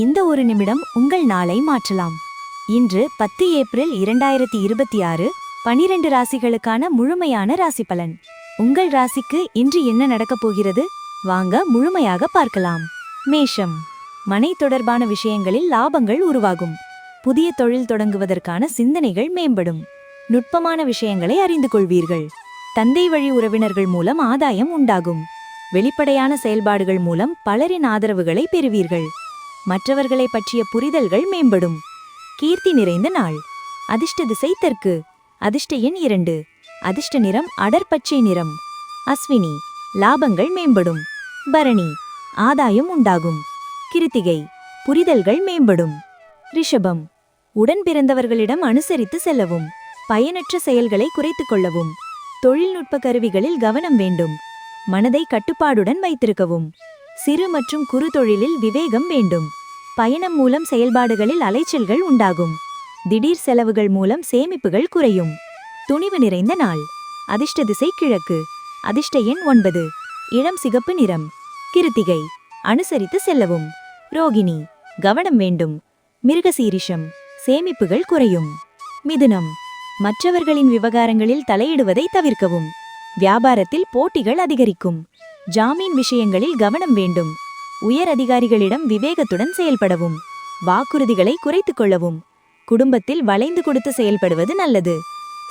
இந்த ஒரு நிமிடம் உங்கள் நாளை மாற்றலாம். இன்று 10 ஏப்ரல் 2026, 12 ராசிகளுக்கான முழுமையான ராசி பலன். உங்கள் ராசிக்கு இன்று என்ன நடக்கப் போகிறது வாங்க முழுமையாக பார்க்கலாம். மேஷம். மனை தொடர்பான விஷயங்களில் லாபங்கள் உருவாகும். புதிய தொழில் தொடங்குவதற்கான சிந்தனைகள் மேம்படும். நுட்பமான விஷயங்களை அறிந்து கொள்வீர்கள். தந்தை வழி உறவினர்கள் மூலம் ஆதாயம் உண்டாகும். வெளிப்படையான செயல்பாடுகள் மூலம் பலரின் ஆதரவுகளை பெறுவீர்கள். மற்றவர்களை பற்றிய புரிதல்கள் மேம்படும். கீர்த்தி நிறைந்த நாள். அதிர்ஷ்ட திசை தெற்கு. அதிர்ஷ்ட எண் 2. அதிர்ஷ்ட நிறம் அடர்பச்சை நிறம். அஸ்வினி. லாபங்கள் மேம்படும். பரணி. ஆதாயம் உண்டாகும். கிருத்திகை. புரிதல்கள் மேம்படும். ரிஷபம். உடன் பிறந்தவர்களிடம் அனுசரித்து செல்லவும். பயனற்ற செயல்களை குறைத்துக் கொள்ளவும். தொழில்நுட்ப கருவிகளில் கவனம் வேண்டும். மனதை கட்டுப்பாடுடன் வைத்திருக்கவும். சிறு மற்றும் குறு தொழிலில் விவேகம் வேண்டும். பயணம் மூலம் செயல்பாடுகளில் அலைச்சல்கள் உண்டாகும். திடீர் செலவுகள் மூலம் சேமிப்புகள் குறையும். துணிவு நிறைந்த நாள். அதிர்ஷ்ட திசை கிழக்கு. அதிர்ஷ்ட எண் 9. இளம் சிகப்பு நிறம். கிருத்திகை. அனுசரித்து செல்லவும். ரோகிணி. கவனம் வேண்டும். மிருகசீரிஷம். சேமிப்புகள் குறையும். மிதுனம். மற்றவர்களின் விவகாரங்களில் தலையிடுவதை தவிர்க்கவும். வியாபாரத்தில் போட்டிகள் அதிகரிக்கும். ஜாமீன் விஷயங்களில் கவனம் வேண்டும். உயர் அதிகாரிகளிடம் விவேகத்துடன் செயல்படவும். வாக்குறுதிகளை குறைத்துக் கொள்ளவும். குடும்பத்தில் வளைந்து கொடுத்து செயல்படுவது நல்லது.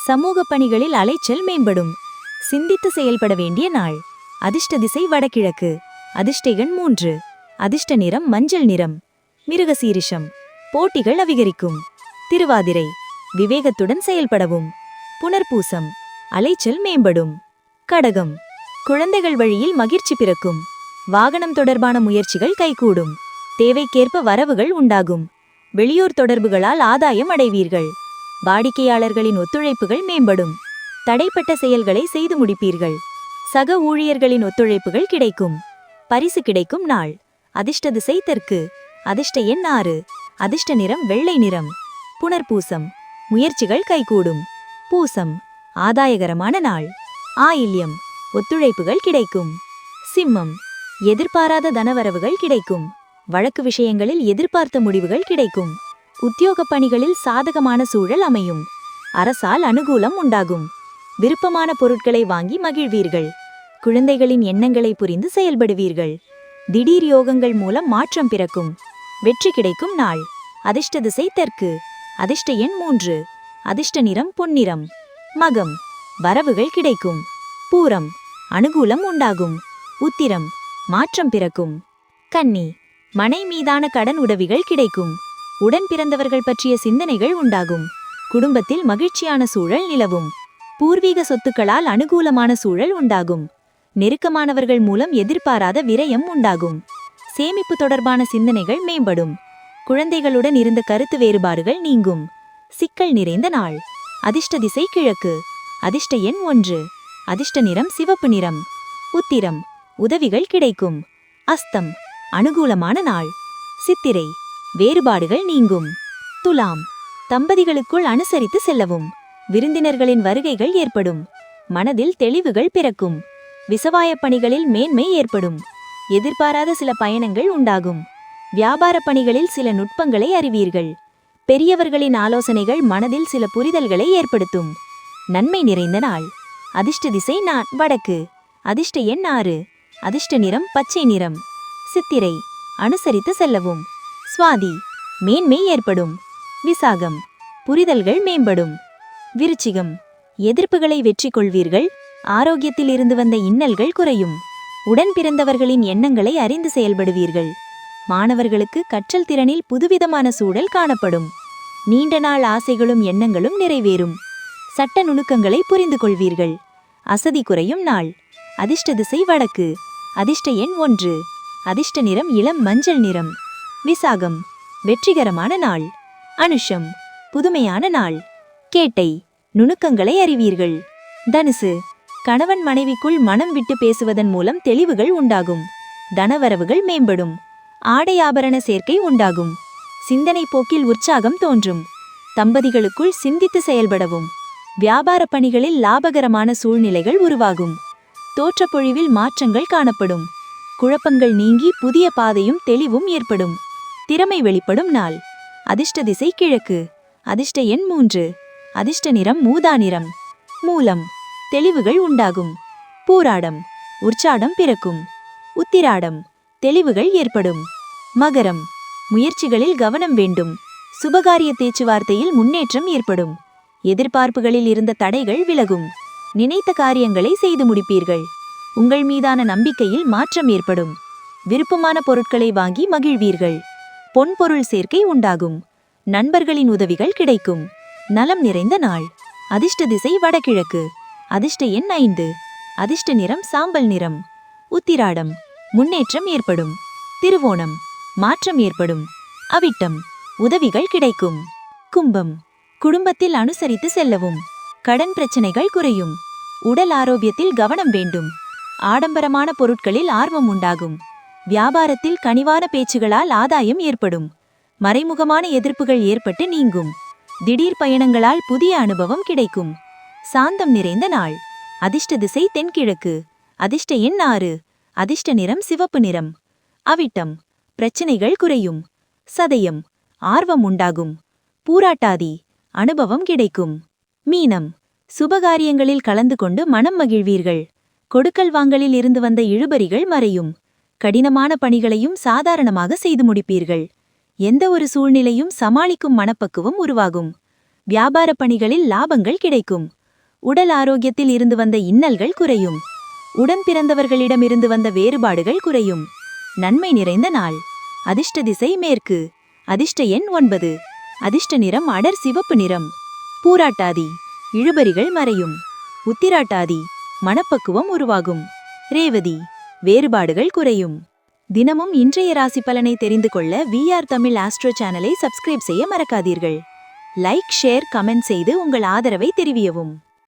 சமூக பணிகளில் அலைச்சல் மேம்படும். சிந்தித்து செயல்பட வேண்டிய நாள். அதிர்ஷ்ட திசை வடகிழக்கு. அதிர்ஷ்ட எண் 3. அதிர்ஷ்ட நிறம் மஞ்சள் நிறம். மிருகசீரிஷம். போட்டிகள் அதிகரிக்கும். திருவாதிரை. விவேகத்துடன் செயல்படவும். புனர்பூசம். அலைச்சல் மேம்படும். கடகம். குழந்தைகள் வழியில் மகிழ்ச்சி பிறக்கும். வாகனம் தொடர்பான முயற்சிகள் கைகூடும். தேவைக்கேற்ப வரவுகள் உண்டாகும். வெளியூர் தொடர்புகளால் ஆதாயம் அடைவீர்கள். வாடிக்கையாளர்களின் ஒத்துழைப்புகள் மேம்படும். தடைப்பட்ட செயல்களை செய்து முடிப்பீர்கள். சக ஊழியர்களின் ஒத்துழைப்புகள் கிடைக்கும். பரிசு கிடைக்கும் நாள். அதிர்ஷ்ட திசை தெற்கு. அதிர்ஷ்ட எண் 6. அதிர்ஷ்ட நிறம் வெள்ளை நிறம். புனர்பூசம். முயற்சிகள் கைகூடும். பூசம். ஆதாயகரமான நாள். ஆயில்யம். ஒத்துழைப்புகள் கிடைக்கும். சிம்மம். எதிர்பாராத தனவரவுகள் கிடைக்கும். வழக்கு விஷயங்களில் எதிர்பார்த்த முடிவுகள் கிடைக்கும். உத்தியோக பணிகளில் சாதகமான சூழல் அமையும். அரசால் அனுகூலம் உண்டாகும். விருப்பமான பொருட்களை வாங்கி மகிழ்வீர்கள். குழந்தைகளின் எண்ணங்களை புரிந்து செயல்படுவீர்கள். திடீர் யோகங்கள் மூலம் மாற்றம் பிறக்கும். வெற்றி கிடைக்கும் நாள். அதிர்ஷ்ட திசை தெற்கு. அதிர்ஷ்ட எண் 3. அதிர்ஷ்ட நிறம் பொன்னிறம். மகம். வரவுகள் கிடைக்கும். பூரம். அனுகூலம் உண்டாகும். உத்திரம். மாற்றம் பிறக்கும். கன்னி. மனை மீதான கடன் உதவிகள் கிடைக்கும். உடன் பிறந்தவர்கள் பற்றிய சிந்தனைகள் உண்டாகும். குடும்பத்தில் மகிழ்ச்சியான சூழல் நிலவும். பூர்வீக சொத்துக்களால் அனுகூலமான சூழல் உண்டாகும். நெருக்கமானவர்கள் மூலம் எதிர்பாராத விரயம் உண்டாகும். சேமிப்பு தொடர்பான சிந்தனைகள் மேம்படும். குழந்தைகளுடன் இருந்த கருத்து வேறுபாடுகள் நீங்கும். சிக்கல் நிறைந்த நாள். அதிர்ஷ்ட திசை கிழக்கு. அதிர்ஷ்ட எண் 1. அதிர்ஷ்ட நிறம் சிவப்பு நிறம். உத்திரம். உதவிகள் கிடைக்கும். அஸ்தம். அனுகூலமான நாள். சித்திரை. வேறுபாடுகள் நீங்கும். துலாம். தம்பதிகளுக்குள் அனுசரித்து செல்லவும். விருந்தினர்களின் வருகைகள் ஏற்படும். மனதில் தெளிவுகள் பிறக்கும். விசவாய பணிகளில் மேன்மை ஏற்படும். எதிர்பாராத சில பயணங்கள் உண்டாகும். வியாபார பணிகளில் சில நுட்பங்களை அறிவீர்கள். பெரியவர்களின் ஆலோசனைகள் மனதில் சில புரிதல்களை ஏற்படுத்தும். நன்மை நிறைந்த நாள். அதிர்ஷ்ட திசை வடக்கு. அதிர்ஷ்ட எண் 6. அதிர்ஷ்ட நிறம் பச்சை நிறம். சித்திரை. அனுசரித்து செல்லவும். சுவாதி. மேன்மை ஏற்படும். விசாகம். புரிதல்கள் மேம்படும். விருச்சிகம். எதிர்ப்புகளை வெற்றி கொள்வீர்கள். ஆரோக்கியத்தில் இருந்து வந்த இன்னல்கள் குறையும். உடன் பிறந்தவர்களின் எண்ணங்களை அறிந்து செயல்படுவீர்கள். மாணவர்களுக்கு கற்றல் திறனில் புதுவிதமான சூழல் காணப்படும். நீண்ட நாள் ஆசைகளும் எண்ணங்களும் நிறைவேறும். சட்ட நுணுக்கங்களை புரிந்து கொள்வீர்கள். அசதி குறையும் நாள். அதிர்ஷ்ட திசை வடக்கு. அதிர்ஷ்ட எண் 1. அதிர்ஷ்ட நிறம் இளம் மஞ்சள் நிறம். விசாகம். வெற்றிகரமான நாள். அனுஷம். புதுமையான நாள். கேட்டை. நுணுக்கங்களை அறிவீர்கள். தனுசு. கணவன் மனைவிக்குள் மனம் விட்டு பேசுவதன் மூலம் தெளிவுகள் உண்டாகும். தனவரவுகள் மேம்படும். ஆடை ஆபரண சேர்க்கை உண்டாகும். சிந்தனை போக்கில் உற்சாகம் தோன்றும். தம்பதிகளுக்குள் சிந்தித்து செயல்படவும். வியாபார பணிகளில் லாபகரமான சூழ்நிலைகள் உருவாகும். தோற்றப்பொழிவில் மாற்றங்கள் காணப்படும். குழப்பங்கள் நீங்கி புதிய பாதையும் தெளிவும் ஏற்படும். திறமை வெளிப்படும் நாள். அதிர்ஷ்ட திசை கிழக்கு. அதிர்ஷ்ட எண் 3. அதிர்ஷ்ட நிறம் ஊதா நிறம். மூலம், தெளிவுகள் உண்டாகும். பூராடம், உற்சாகம் பிறக்கும். உத்திராடம், தெளிவுகள் ஏற்படும். மகரம், முயற்சிகளில் கவனம் வேண்டும். சுபகாரிய பேச்சுவார்த்தையில் முன்னேற்றம் ஏற்படும். எதிர்பார்ப்புகளில் இருந்த தடைகள் விலகும். நினைத்த காரியங்களை செய்து முடிப்பீர்கள். உங்கள் மீதான நம்பிக்கையில் மாற்றம் ஏற்படும். விருப்பமான பொருட்களை வாங்கி மகிழ்வீர்கள். பொன்பொருள் சேர்க்கை உண்டாகும். நண்பர்களின் உதவிகள் கிடைக்கும். நலம் நிறைந்த நாள். அதிர்ஷ்ட திசை வடகிழக்கு. அதிர்ஷ்ட எண் 5. அதிர்ஷ்ட நிறம் சாம்பல் நிறம். உத்திராடம், முன்னேற்றம் ஏற்படும். திருவோணம், மாற்றம் ஏற்படும். அவிட்டம், உதவிகள் கிடைக்கும். கும்பம், குடும்பத்தில் அனுசரித்து செல்லவும். கடன் பிரச்சனைகள் குறையும். உடல் ஆரோக்கியத்தில் கவனம் வேண்டும். ஆடம்பரமான பொருட்களில் ஆர்வம் உண்டாகும். வியாபாரத்தில் கனிவான பேச்சுகளால் ஆதாயம் ஏற்படும். மறைமுகமான எதிர்ப்புகள் ஏற்பட்டு நீங்கும். திடீர் பயணங்களால் புதிய அனுபவம் கிடைக்கும். சாந்தம் நிறைந்த நாள். அதிர்ஷ்ட திசை தென்கிழக்கு. அதிர்ஷ்ட எண் 6. அதிர்ஷ்ட நிறம் சிவப்பு நிறம். அவிட்டம், பிரச்சனைகள் குறையும். சதயம், ஆர்வம் உண்டாகும். பூராட்டாதி, அனுபவம் கிடைக்கும். மீனம், சுபகாரியங்களில் கலந்து கொண்டு மனம் மகிழ்வீர்கள். கொடுக்கல் வாங்கலில் இருந்து வந்த இழுபறிகள் மறையும். கடினமான பணிகளையும் சாதாரணமாக செய்து முடிப்பீர்கள். எந்த ஒரு சூழ்நிலையும் சமாளிக்கும் மனப்பக்குவம் உருவாகும். வியாபார பணிகளில் லாபங்கள் கிடைக்கும். உடல் ஆரோக்கியத்தில் இருந்து வந்த இன்னல்கள் குறையும். உடன் பிறந்தவர்களிடமிருந்து வந்த வேறுபாடுகள் குறையும். நன்மை நிறைந்த நாள். அதிர்ஷ்ட திசை மேற்கு. அதிர்ஷ்ட எண் 9. அதிர்ஷ்ட நிறம் அடர் சிவப்பு நிறம். பூராட்டாதி, இழுபறிகள் மறையும். உத்திராட்டாதி, மனப்பக்குவம் உருவாகும். ரேவதி, வேறுபாடுகள் குறையும். தினமும் இன்றைய ராசி பலனை தெரிந்து கொள்ள VR தமிழ் ஆஸ்ட்ரோ சேனலை சப்ஸ்கிரைப் செய்ய மறக்காதீர்கள். லைக், ஷேர், கமெண்ட் செய்து உங்கள் ஆதரவை தெரிவிக்கவும்.